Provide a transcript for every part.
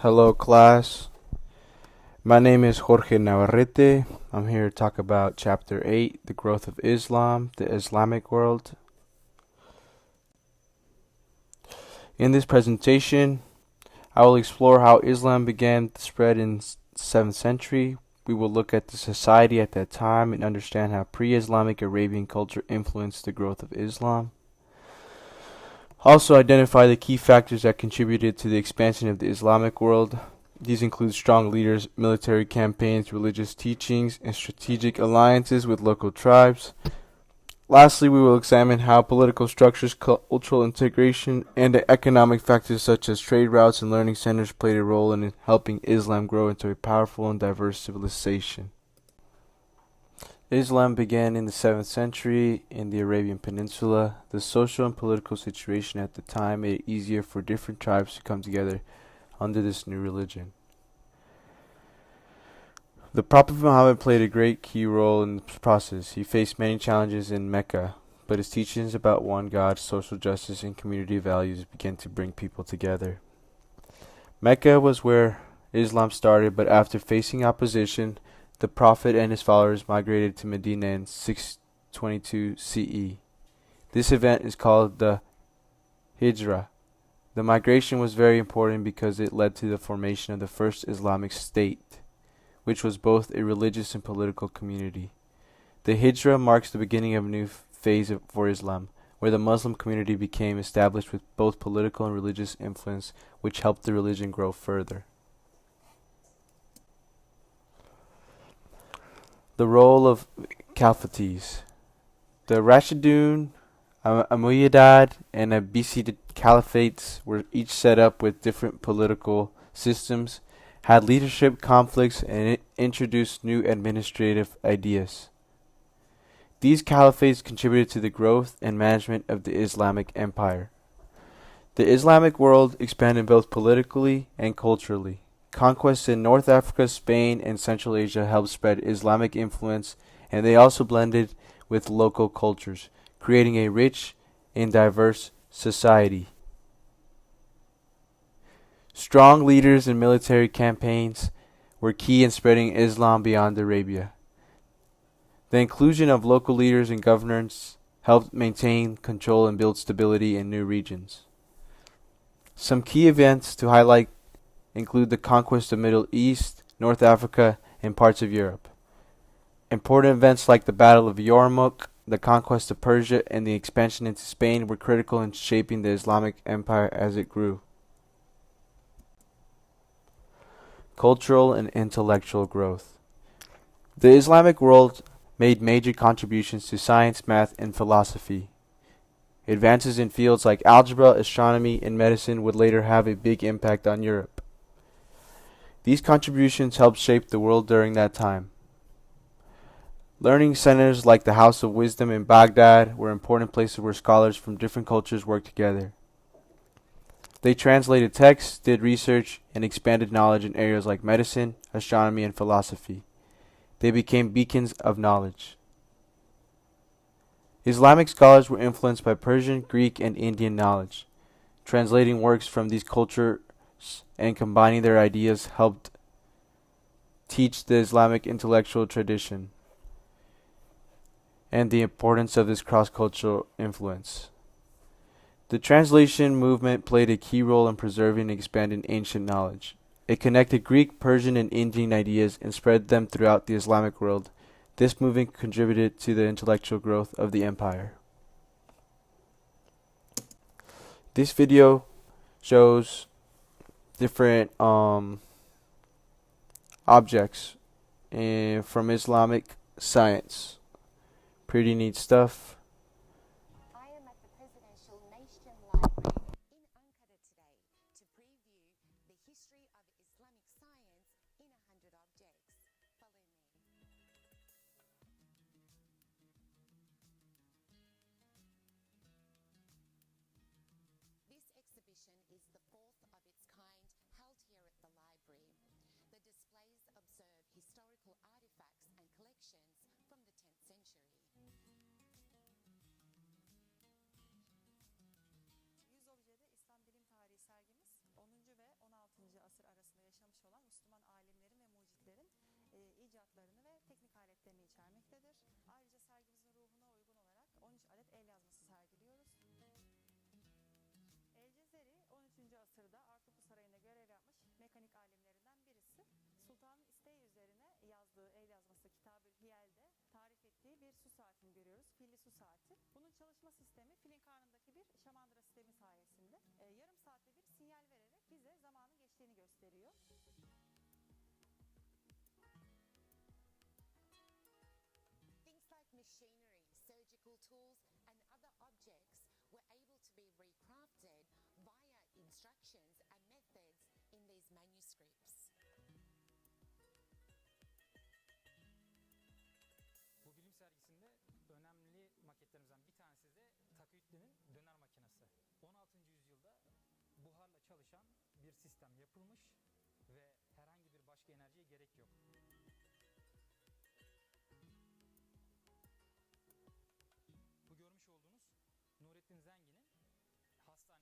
Hello, class. My name is Jorge Navarrete. I'm here to talk about Chapter 8, The Growth of Islam, the Islamic World. In this presentation, I will explore how Islam began to spread in the 7th century. We will look at the society at that time and understand how pre-Islamic Arabian culture influenced the growth of Islam. Also identify the key factors that contributed to the expansion of the Islamic world. These include strong leaders, military campaigns, religious teachings, and strategic alliances with local tribes. Lastly, we will examine how political structures, cultural integration, and economic factors such as trade routes and learning centers played a role in helping Islam grow into a powerful and diverse civilization. Islam began in the 7th century in the Arabian Peninsula. The social and political situation at the time made it easier for different tribes to come together under this new religion. The Prophet Muhammad played a great key role in this process. He faced many challenges in Mecca, but his teachings about one God, social justice, and community values began to bring people together. Mecca was where Islam started, but after facing opposition, the Prophet and his followers migrated to Medina in 622 CE. This event is called the Hijrah. The migration was very important because it led to the formation of the first Islamic state, which was both a religious and political community. The Hijrah marks the beginning of a new phase for Islam, where the Muslim community became established with both political and religious influence, which helped the religion grow further. The role of caliphates. The Rashidun, Umayyad, and Abbasid caliphates were each set up with different political systems, had leadership conflicts, and introduced new administrative ideas. These caliphates contributed to the growth and management of the Islamic Empire. The Islamic world expanded both politically and culturally. Conquests in North Africa, Spain, and Central Asia helped spread Islamic influence, and they also blended with local cultures, creating a rich and diverse society. Strong leaders and military campaigns were key in spreading Islam beyond Arabia. The inclusion of local leaders and governors helped maintain control and build stability in new regions. Some key events to highlight include the conquest of Middle East, North Africa, and parts of Europe. Important events like the Battle of Yarmouk, the conquest of Persia, and the expansion into Spain were critical in shaping the Islamic Empire as it grew. Cultural and intellectual growth. The Islamic world made major contributions to science, math, and philosophy. Advances in fields like algebra, astronomy, and medicine would later have a big impact on Europe. These contributions helped shape the world during that time. Learning centers like the House of Wisdom in Baghdad were important places where scholars from different cultures worked together. They translated texts, did research, and expanded knowledge in areas like medicine, astronomy, and philosophy. They became beacons of knowledge. Islamic scholars were influenced by Persian, Greek, and Indian knowledge. Translating works from these cultures and combining their ideas helped teach the Islamic intellectual tradition and the importance of this cross-cultural influence. The translation movement played a key role in preserving and expanding ancient knowledge. It connected Greek, Persian, and Indian ideas and spread them throughout the Islamic world. This movement contributed to the intellectual growth of the empire. This video shows different objects from Islamic science. Pretty neat stuff. I am at the Presidential Nation Library in Ankara today to preview the history of Islamic science in 100 objects. Follow me. This exhibition is the fourth of its kind held here at the library. The displays observe historical artifacts and collections from the 10th century. Yüz objede İslam bilim tarihi sergimiz 10. ve 16. asır arasında icatlarını ve teknik aletlerini içermektedir. Ayrıca sergimizin ruhuna uygun olarak 13 adet el yazması sergiliyoruz. El Cezeri 13. asırda Artuklu Sarayı'nda görev yapmış mekanik alimlerinden birisi. Sultanın isteği üzerine yazdığı el yazması Kitab-ül Hiyel'de tarif ettiği bir su saatini görüyoruz. Filli su saati. Bunun çalışma sistemi filin karnındaki bir şamandıra sistemi sayesinde yarım saatte bir sinyal vererek bize zamanın geçtiğini gösteriyor. Things like machinery, surgical tools, and other objects were able to be recrafted via instructions and methods in these manuscripts. Bu bilim sergisinde önemli maketlerimizden bir tanesi de Taküyütlü'nün döner makinesi. 16. yüzyılda buharla çalışan bir sistem yapılmış ve herhangi bir başka enerjiye gerek yok. Bu görmüş olduğunuz Nurettin Zengin'in hastanesi.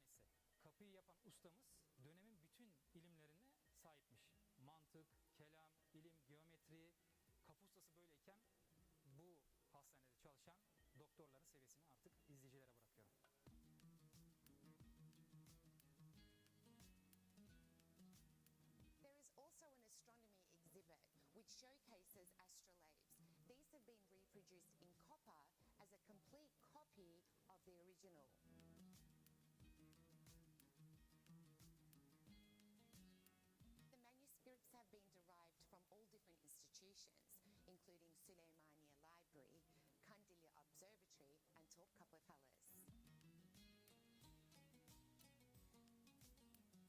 Kapıyı yapan ustamız dönemin bütün ilimlerine sahipmiş. Mantık, kelam, ilim, geometri, kapı ustası böyleyken bu hastanede çalışan doktorların seviyesini artık izleyicilere bırakıyorum. There is also an astronomy exhibit which showcases astrolabes. These have been reproduced in copper as a complete copy of the original. The manuscripts have been derived from all different institutions, including Süleymaniye Library, Kandilli Observatory, and Topkapı Palace. This amazing exhibition.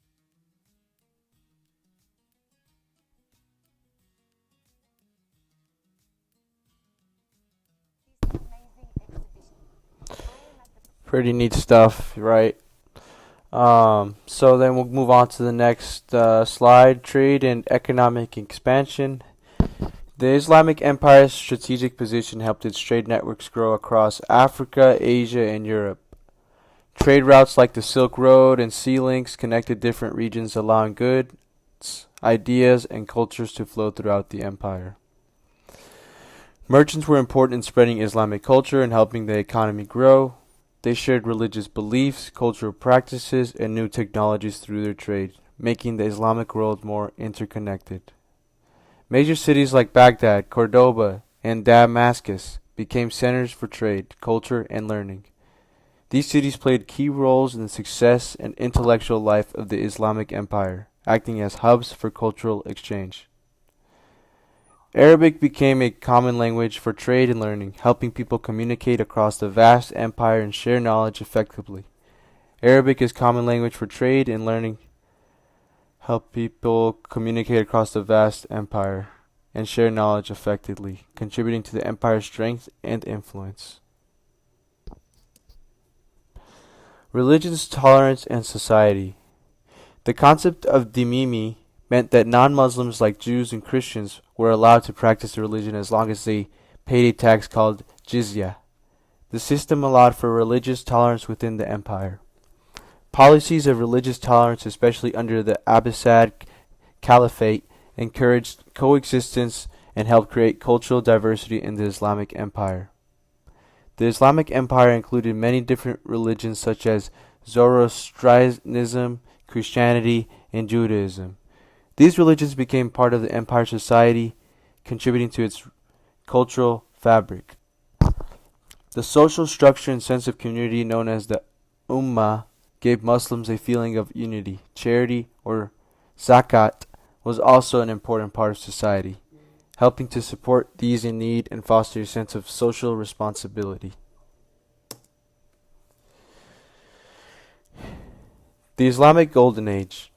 I am at the Pretty neat stuff, right? So then we'll move on to the next slide, trade and economic expansion. The Islamic Empire's strategic position helped its trade networks grow across Africa, Asia, and Europe. Trade routes like the Silk Road and sea links connected different regions, allowing goods, ideas, and cultures to flow throughout the empire. Merchants were important in spreading Islamic culture and helping the economy grow. They shared religious beliefs, cultural practices, and new technologies through their trade, making the Islamic world more interconnected. Major cities like Baghdad, Cordoba, and Damascus became centers for trade, culture, and learning. These cities played key roles in the success and intellectual life of the Islamic Empire, acting as hubs for cultural exchange. Arabic became a common language for trade and learning, helping people communicate across the vast empire and share knowledge effectively. Arabic is common language for trade and learning, help people communicate across the vast empire and share knowledge effectively, contributing to the empire's strength and influence. Religious tolerance and society. The concept of dhimmi meant that non-Muslims like Jews and Christians were allowed to practice their religion as long as they paid a tax called jizya. The system allowed for religious tolerance within the empire. Policies of religious tolerance, especially under the Abbasid Caliphate, encouraged coexistence and helped create cultural diversity in the Islamic Empire. The Islamic Empire included many different religions such as Zoroastrianism, Christianity, and Judaism. These religions became part of the empire's society, contributing to its cultural fabric. The social structure and sense of community known as the Ummah gave Muslims a feeling of unity. Charity, or zakat, was also an important part of society, helping to support these in need and foster a sense of social responsibility. The Islamic Golden Age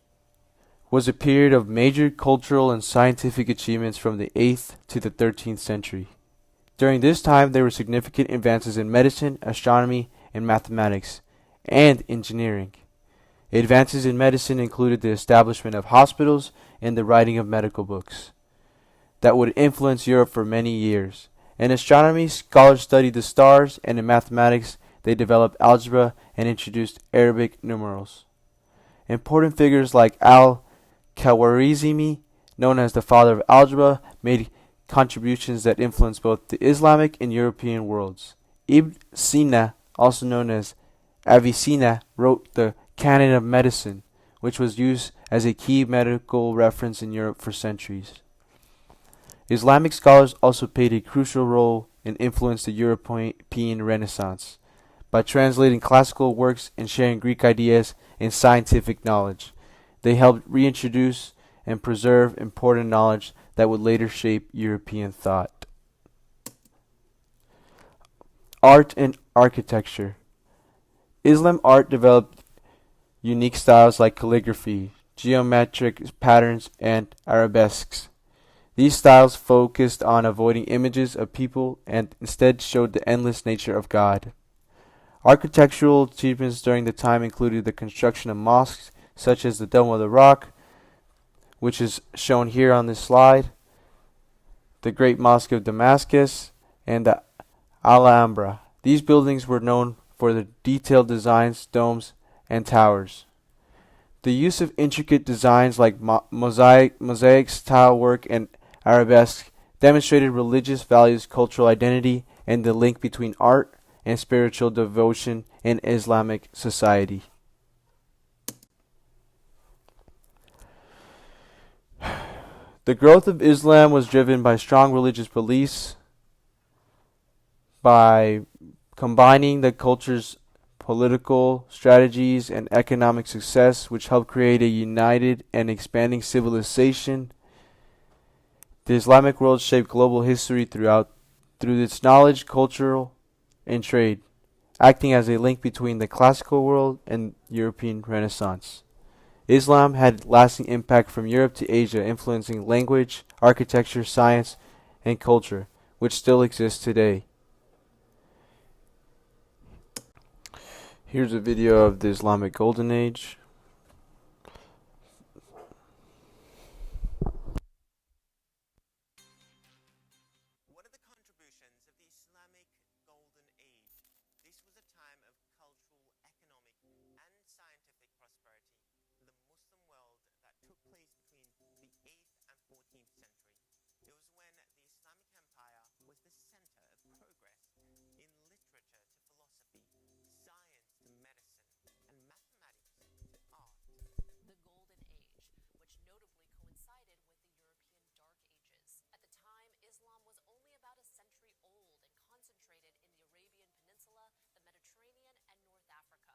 was a period of major cultural and scientific achievements from the 8th to the 13th century. During this time, there were significant advances in medicine, astronomy, and mathematics, and engineering. Advances in medicine included the establishment of hospitals and the writing of medical books that would influence Europe for many years. In astronomy, scholars studied the stars, and in mathematics, they developed algebra and introduced Arabic numerals. Important figures like Al-Khwarizmi, known as the father of algebra, made contributions that influenced both the Islamic and European worlds. Ibn Sina, also known as Avicenna, wrote the Canon of Medicine, which was used as a key medical reference in Europe for centuries. Islamic scholars also played a crucial role and influenced the European Renaissance by translating classical works and sharing Greek ideas and scientific knowledge. They helped reintroduce and preserve important knowledge that would later shape European thought. Art and architecture. Islam art developed unique styles like calligraphy, geometric patterns, and arabesques. These styles focused on avoiding images of people and instead showed the endless nature of God. Architectural achievements during the time included the construction of mosques such as the Dome of the Rock, which is shown here on this slide, the Great Mosque of Damascus, and the Alhambra. These buildings were known for their detailed designs, domes, and towers. The use of intricate designs like mosaics, tile work, and arabesque demonstrated religious values, cultural identity, and the link between art and spiritual devotion in Islamic society. The growth of Islam was driven by strong religious beliefs, by combining the culture's political strategies and economic success, which helped create a united and expanding civilization. The Islamic world shaped global history through its knowledge, culture, and trade, acting as a link between the classical world and European Renaissance. Islam had lasting impact from Europe to Asia, influencing language, architecture, science, and culture, which still exists today. Here's a video of the Islamic Golden Age. What are the contributions of the Islamic Golden Age? This was a time of cultural, economic, and scientific prosperity in the Muslim world that took place between the 8th and 14th century. It was when the Islamic Empire was the center of progress in literature to philosophy, science to medicine, and mathematics to art. The Golden Age, which notably coincided with the European Dark Ages. At the time, Islam was only about a century old and concentrated in the Arabian Peninsula, the Mediterranean, and North Africa.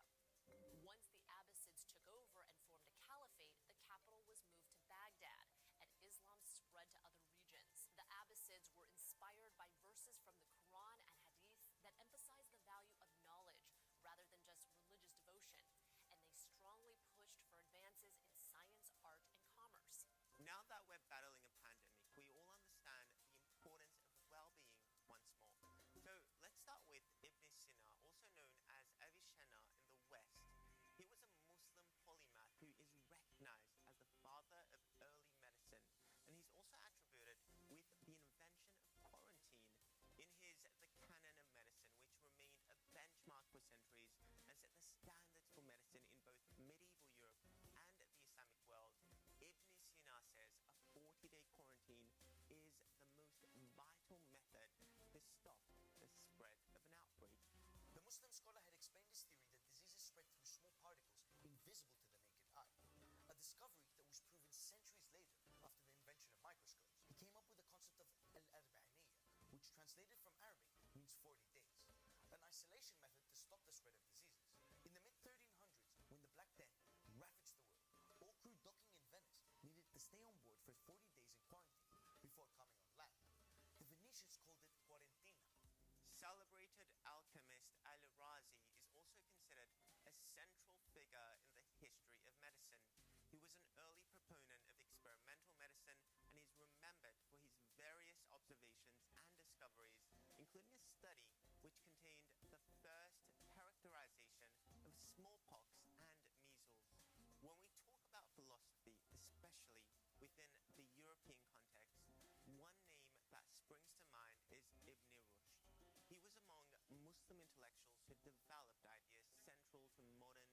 Once the Abbasids took over and formed a caliphate, the capital was moved to Baghdad, and Islam spread to other regions. The Abbasids were inspired by verses from the Quran and Hadith that emphasized the value of knowledge rather than just religious devotion, and they strongly pushed for advances in science, art, and commerce. Now that we're battling a pandemic, we all understand the importance of well-being once more. So let's start with Ibn Sina, also known as Avicenna in the West. He was a Muslim polymath who is recognized as the father of early medicine, and he's also attributed with the invention of quarantine in his The Canon of Medicine, which remained a benchmark for centuries and set the standards for medicine in both medieval Europe and the Islamic world. Ibn Sina says a 40-day quarantine is the most vital method to stop the spread of an outbreak. The Muslim scholar had explained his theory that diseases spread through small particles invisible to the naked eye, a discovery that was proven centuries later after the invention of microscopes. He came up with the concept of al-arba'iniyya, which translated from Arabic means 40 days, an isolation method to stop the spread of diseases. In the mid-1300s, when the Black Death ravaged the world, all crew docking in Venice needed to stay on board for 40 days in quarantine before coming on land. The Venetians called it quarantina. Celebrated alchemist Al-Razi is also considered a central figure in the history of medicine. He was an early proponent of experimental medicine and is remembered for his various observations and discoveries, including a study which contained the first characterization of smallpox and measles. When we talk about philosophy, especially within the European context, one name that springs to mind is Ibn Rushd. He was among Muslim intellectuals who developed ideas central to modern